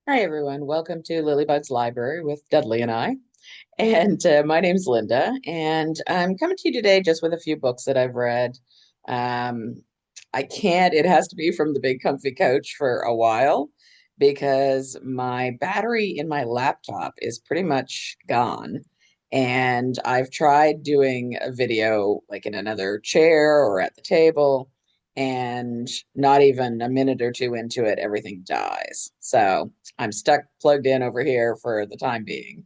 Hi, everyone. Welcome to Lilybug's Library with Dudley and I. And my name's Linda, and I'm coming to you today just with a few books that I've read. Um, it has to be from the big comfy couch for a while because my battery in my laptop is pretty much gone. And I've tried doing a video like in another chair or at the table, and not even a minute or two into it, everything dies. So I'm stuck plugged in over here for the time being.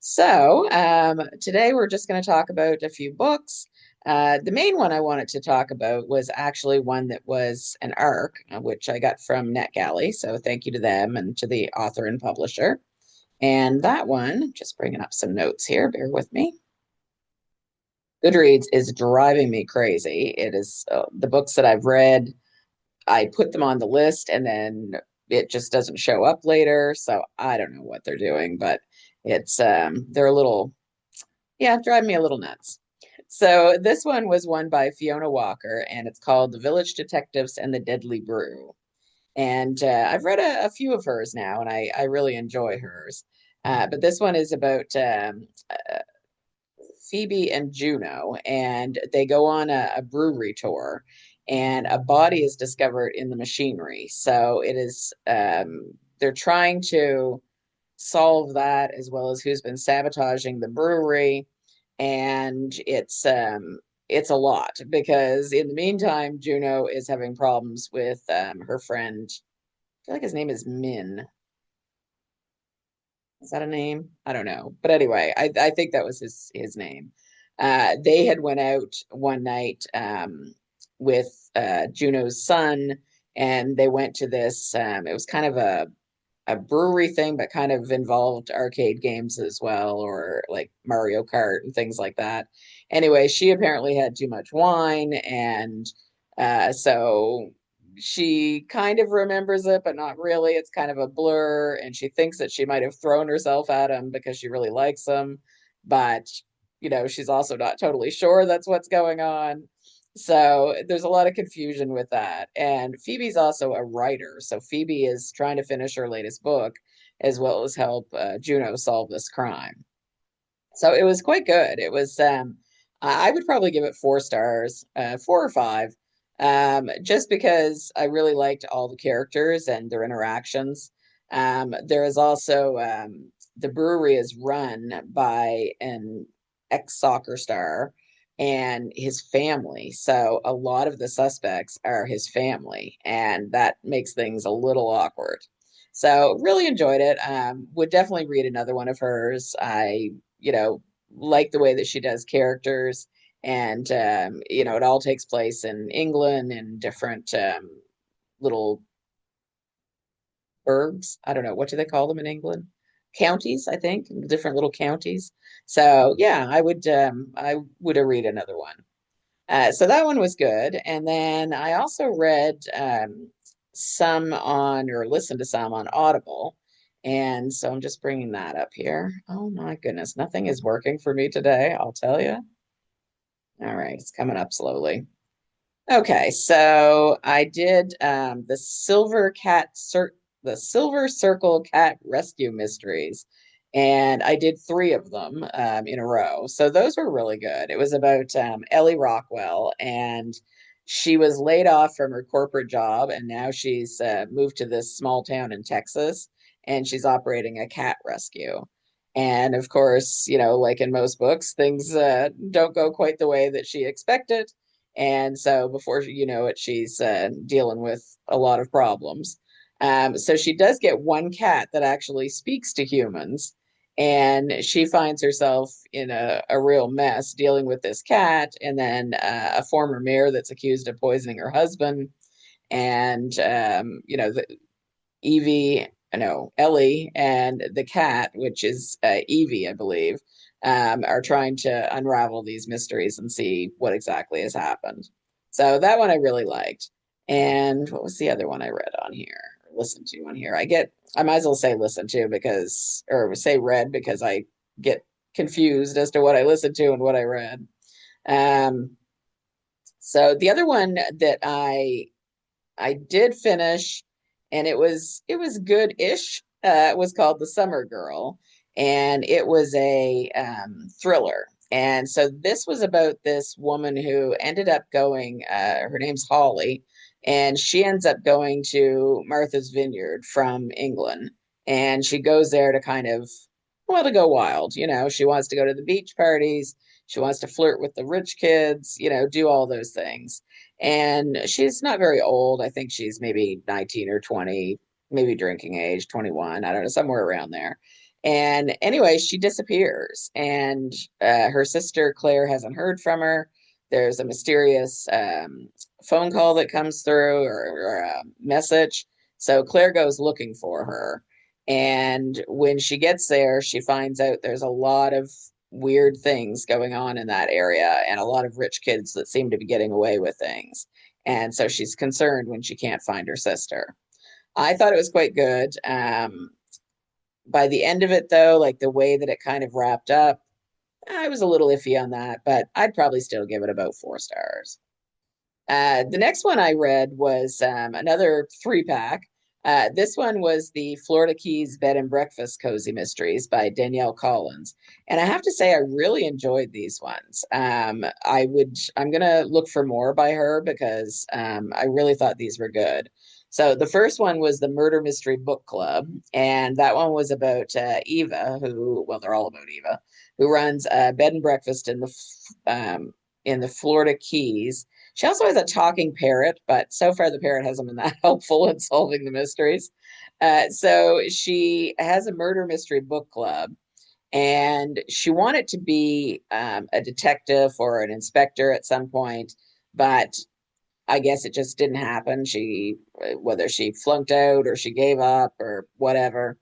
Today we're just going to talk about a few books. The main one I wanted to talk about was actually one that was an ARC, which I got from NetGalley. So thank you to them and to the author and publisher. And that one, just bringing up some notes here, bear with me. Goodreads is driving me crazy. It is the books that I've read, I put them on the list and then it just doesn't show up later. So I don't know what they're doing, but they're a little, yeah, driving me a little nuts. So this one was won by Fiona Walker, and it's called The Village Detectives and the Deadly Brew. And I've read a few of hers now, and I really enjoy hers. But this one is about Phoebe and Juno, and they go on a brewery tour, and a body is discovered in the machinery. So they're trying to solve that as well as who's been sabotaging the brewery. And it's a lot because in the meantime, Juno is having problems with her friend. I feel like his name is Min. Is that a name? I don't know. But anyway, I think that was his name. They had went out one night with Juno's son, and they went to this. It was kind of a brewery thing, but kind of involved arcade games as well, or like Mario Kart and things like that. Anyway, she apparently had too much wine, and so she kind of remembers it, but not really. It's kind of a blur, and she thinks that she might have thrown herself at him because she really likes him, but she's also not totally sure that's what's going on. So there's a lot of confusion with that. And Phoebe's also a writer. So Phoebe is trying to finish her latest book as well as help Juno solve this crime. So it was quite good. I would probably give it 4 stars, 4 or 5, just because I really liked all the characters and their interactions. There is also the brewery is run by an ex-soccer star and his family. So a lot of the suspects are his family, and that makes things a little awkward. So really enjoyed it. Would definitely read another one of hers. You know, like the way that she does characters. And, it all takes place in England in different little burgs. I don't know. What do they call them in England? Counties, I think, different little counties. So yeah, I would read another one. So that one was good. And then I also read some on or listened to some on Audible. And so I'm just bringing that up here. Oh my goodness, nothing is working for me today, I'll tell you. All right, it's coming up slowly. Okay, so I did the Silver Circle Cat Rescue Mysteries, and I did three of them in a row. So those were really good. It was about Ellie Rockwell, and she was laid off from her corporate job, and now she's moved to this small town in Texas, and she's operating a cat rescue. And of course, like in most books, things don't go quite the way that she expected. And so before you know it, she's dealing with a lot of problems. So she does get one cat that actually speaks to humans, and she finds herself in a real mess dealing with this cat, and then a former mayor that's accused of poisoning her husband, and Evie, no, Ellie and the cat, which is Evie, I believe, are trying to unravel these mysteries and see what exactly has happened. So that one I really liked. And what was the other one I read on here? Listened to on here. I might as well say listen to or say read because I get confused as to what I listened to and what I read. Um, so the other one that I did finish, and it was good-ish. was called The Summer Girl, and it was a thriller. And so this was about this woman who ended up going, her name's Holly, and she ends up going to Martha's Vineyard from England. And she goes there to kind of, well, to go wild. She wants to go to the beach parties. She wants to flirt with the rich kids, do all those things. And she's not very old. I think she's maybe 19 or 20, maybe drinking age, 21. I don't know, somewhere around there. And anyway, she disappears. And her sister, Claire, hasn't heard from her. There's a mysterious phone call that comes through or a message. So Claire goes looking for her. And when she gets there, she finds out there's a lot of weird things going on in that area and a lot of rich kids that seem to be getting away with things. And so she's concerned when she can't find her sister. I thought it was quite good. By the end of it, though, like the way that it kind of wrapped up, I was a little iffy on that, but I'd probably still give it about 4 stars. The next one I read was another three pack. This one was the Florida Keys Bed and Breakfast Cozy Mysteries by Danielle Collins. And I have to say, I really enjoyed these ones. I'm going to look for more by her because I really thought these were good. So the first one was the Murder Mystery Book Club. And that one was about Eva, well, they're all about Eva, who runs a bed and breakfast in the Florida Keys. She also has a talking parrot, but so far the parrot hasn't been that helpful in solving the mysteries. So she has a murder mystery book club, and she wanted to be a detective or an inspector at some point, but I guess it just didn't happen. Whether she flunked out or she gave up or whatever,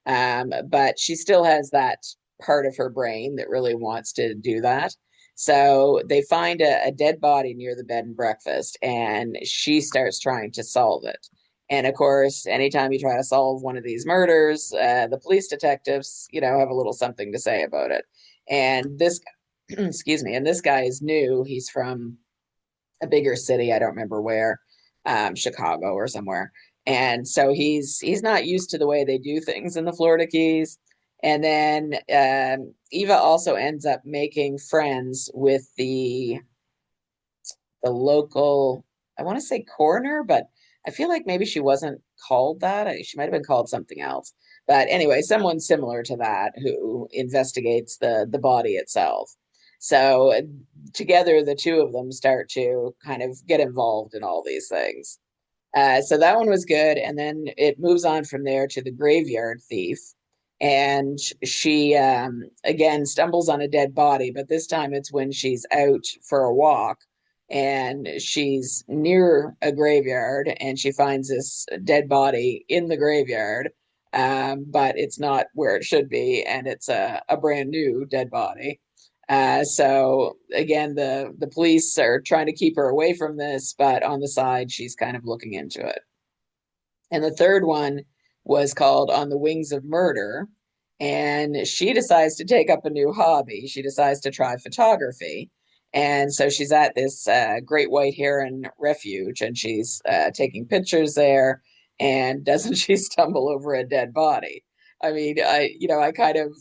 but she still has that part of her brain that really wants to do that. So they find a dead body near the bed and breakfast, and she starts trying to solve it. And of course, anytime you try to solve one of these murders, the police detectives, have a little something to say about it. And this, excuse me, and this guy is new. He's from a bigger city. I don't remember where, Chicago or somewhere. And so he's not used to the way they do things in the Florida Keys. And then Eva also ends up making friends with the local, I want to say coroner, but I feel like maybe she wasn't called that. She might have been called something else. But anyway, someone similar to that who investigates the body itself. So together, the two of them start to kind of get involved in all these things. So that one was good. And then it moves on from there to the graveyard thief. And she, again, stumbles on a dead body, but this time it's when she's out for a walk and she's near a graveyard and she finds this dead body in the graveyard. But it's not where it should be. And it's a brand new dead body. So again, the police are trying to keep her away from this, but on the side, she's kind of looking into it. And the third one was called On the Wings of Murder. And she decides to take up a new hobby. She decides to try photography. And so she's at this great white heron refuge and she's taking pictures there. And doesn't she stumble over a dead body? I mean, I kind of,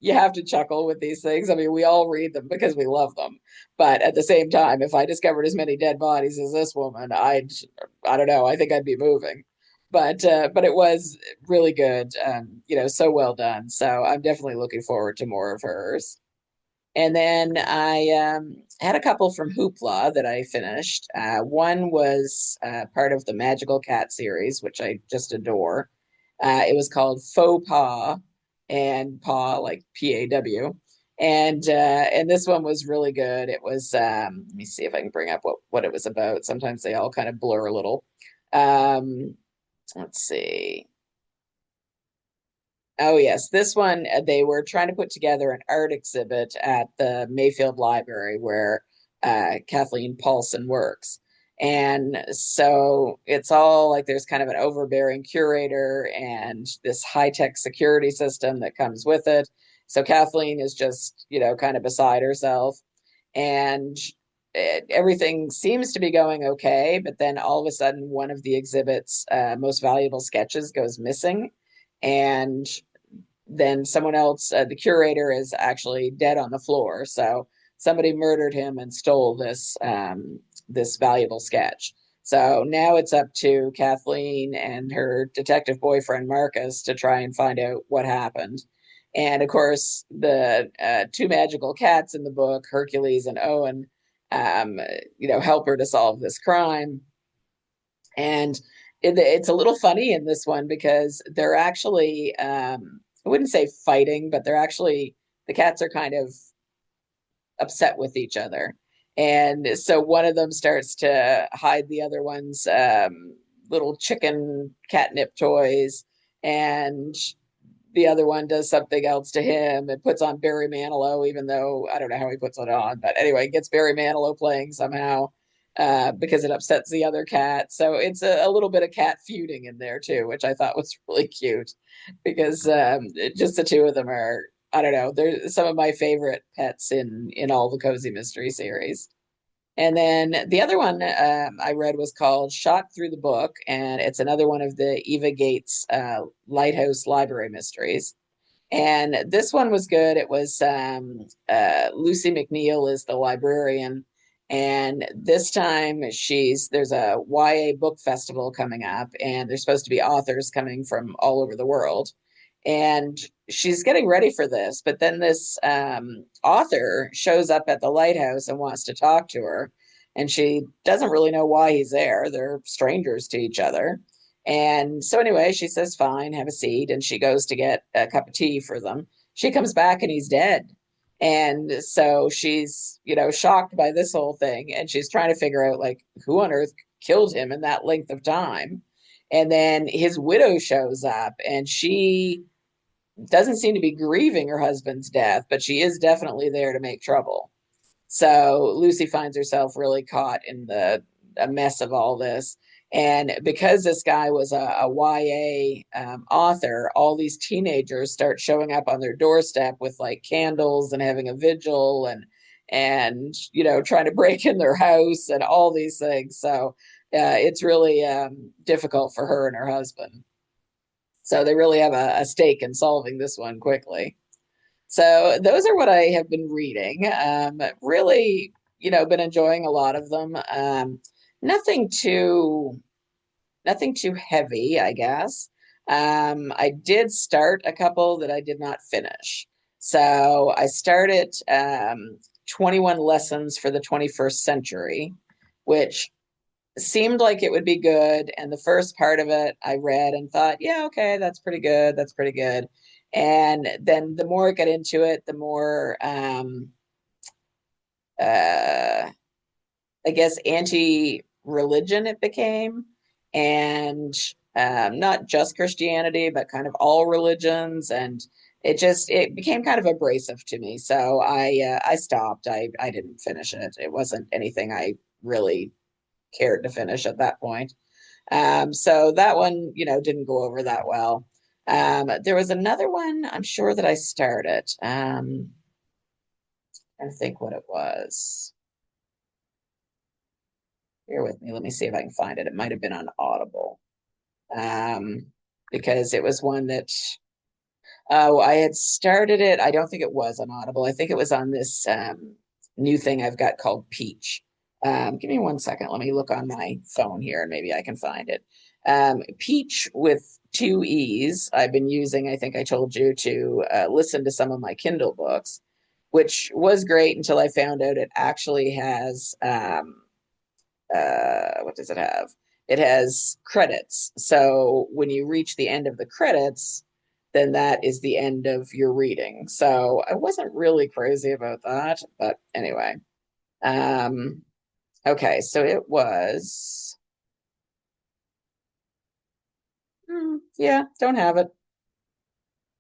you have to chuckle with these things. I mean, we all read them because we love them. But at the same time, if I discovered as many dead bodies as this woman, I don't know, I think I'd be moving. But it was really good, so well done. So I'm definitely looking forward to more of hers. And then I had a couple from Hoopla that I finished. One was part of the Magical Cat series, which I just adore. It was called Faux Paw, and Paw like Paw. And this one was really good. It was let me see if I can bring up what it was about. Sometimes they all kind of blur a little. Um, let's see. Oh, yes. This one, they were trying to put together an art exhibit at the Mayfield Library where Kathleen Paulson works. And so it's all like there's kind of an overbearing curator and this high-tech security system that comes with it. So Kathleen is just, kind of beside herself. And everything seems to be going okay. But then all of a sudden, one of the exhibit's most valuable sketches goes missing and then someone else, the curator, is actually dead on the floor. So somebody murdered him and stole this valuable sketch. So now it's up to Kathleen and her detective boyfriend Marcus to try and find out what happened. And of course, the two magical cats in the book, Hercules and Owen, um, help her to solve this crime. And it's a little funny in this one because they're actually, I wouldn't say fighting, but they're actually, the cats are kind of upset with each other. And so one of them starts to hide the other one's little chicken catnip toys. And the other one does something else to him and puts on Barry Manilow, even though I don't know how he puts it on. But anyway, gets Barry Manilow playing somehow because it upsets the other cat. So it's a little bit of cat feuding in there too, which I thought was really cute because just the two of them are, I don't know, they're some of my favorite pets in all the Cozy Mystery series. And then the other one I read was called Shot Through the Book, and it's another one of the Eva Gates Lighthouse Library Mysteries. And this one was good. It was Lucy McNeil is the librarian, and this time there's a YA book festival coming up, and there's supposed to be authors coming from all over the world, and she's getting ready for this. But then this author shows up at the lighthouse and wants to talk to her, and she doesn't really know why he's there. They're strangers to each other. And so, anyway, she says, fine, have a seat. And she goes to get a cup of tea for them. She comes back and he's dead. And so she's, shocked by this whole thing. And she's trying to figure out, like, who on earth killed him in that length of time. And then his widow shows up and she doesn't seem to be grieving her husband's death, but she is definitely there to make trouble. So Lucy finds herself really caught in the a mess of all this. And because this guy was a YA author, all these teenagers start showing up on their doorstep with like candles and having a vigil and trying to break in their house and all these things. So it's really difficult for her and her husband. So they really have a stake in solving this one quickly. So those are what I have been reading. Really, been enjoying a lot of them. Nothing too, nothing too heavy, I guess. I did start a couple that I did not finish. So I started 21 Lessons for the 21st Century, which seemed like it would be good. And the first part of it I read and thought, yeah, okay, that's pretty good. That's pretty good. And then the more I got into it, the more, uh, I guess, anti-religion it became. And not just Christianity, but kind of all religions. And it became kind of abrasive to me. So I stopped. I didn't finish it. It wasn't anything I really cared to finish at that point. So that one, didn't go over that well. There was another one I'm sure that I started. I think what it was. Bear with me. Let me see if I can find it. It might have been on Audible. Um, because it was one that I had started it. I don't think it was on Audible. I think it was on this new thing I've got called Peach. Give me 1 second. Let me look on my phone here and maybe I can find it. Peach with two E's. I've been using, I think I told you, to listen to some of my Kindle books, which was great until I found out it actually has what does it have? It has credits. So when you reach the end of the credits, then that is the end of your reading. So I wasn't really crazy about that, but anyway. Um, okay, so it was, yeah, don't have it.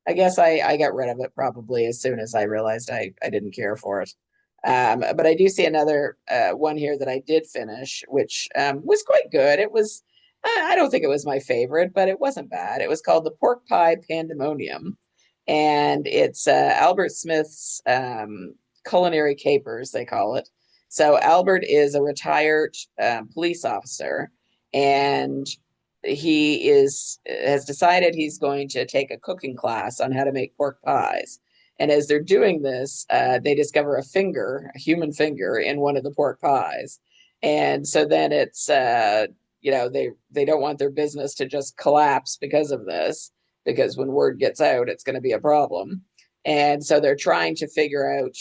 I guess I got rid of it probably as soon as I realized I didn't care for it. But I do see another one here that I did finish, which was quite good. It was, I don't think it was my favorite, but it wasn't bad. It was called The Pork Pie Pandemonium, and it's Albert Smith's Culinary Capers, they call it. So Albert is a retired police officer, and he is has decided he's going to take a cooking class on how to make pork pies. And as they're doing this, they discover a finger, a human finger, in one of the pork pies. And so then it's they don't want their business to just collapse because of this, because when word gets out, it's going to be a problem. And so they're trying to figure out,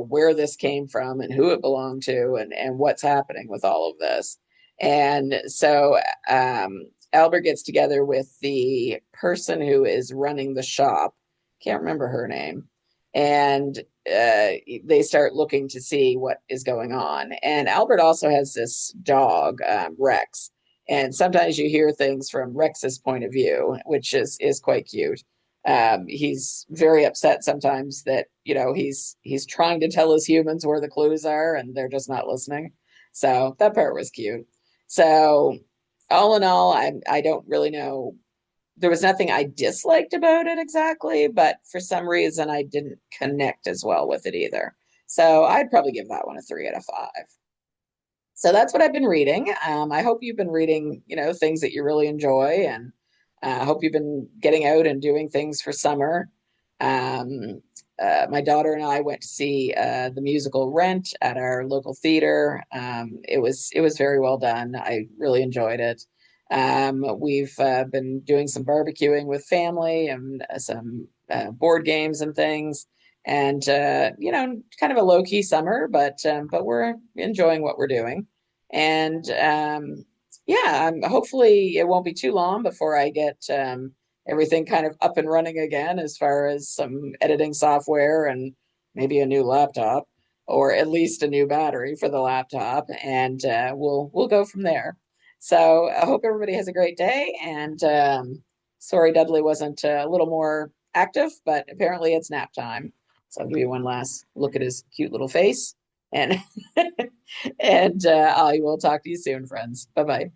where this came from and who it belonged to, and what's happening with all of this. And so Albert gets together with the person who is running the shop. Can't remember her name. And they start looking to see what is going on. And Albert also has this dog, Rex. And sometimes you hear things from Rex's point of view, which is quite cute. He's very upset sometimes that he's trying to tell his humans where the clues are, and they're just not listening. So that part was cute. So all in all, I don't really know. There was nothing I disliked about it exactly, but for some reason I didn't connect as well with it either. So I'd probably give that one a 3 out of 5. So that's what I've been reading. I hope you've been reading, things that you really enjoy, and I hope you've been getting out and doing things for summer. My daughter and I went to see the musical Rent at our local theater. It was very well done. I really enjoyed it. We've been doing some barbecuing with family and some board games and things, and kind of a low key summer, but we're enjoying what we're doing. And yeah, hopefully it won't be too long before I get everything kind of up and running again, as far as some editing software and maybe a new laptop, or at least a new battery for the laptop, and we'll go from there. So I hope everybody has a great day. And sorry Dudley wasn't a little more active, but apparently it's nap time. So I'll give you one last look at his cute little face. And and I will talk to you soon, friends. Bye bye.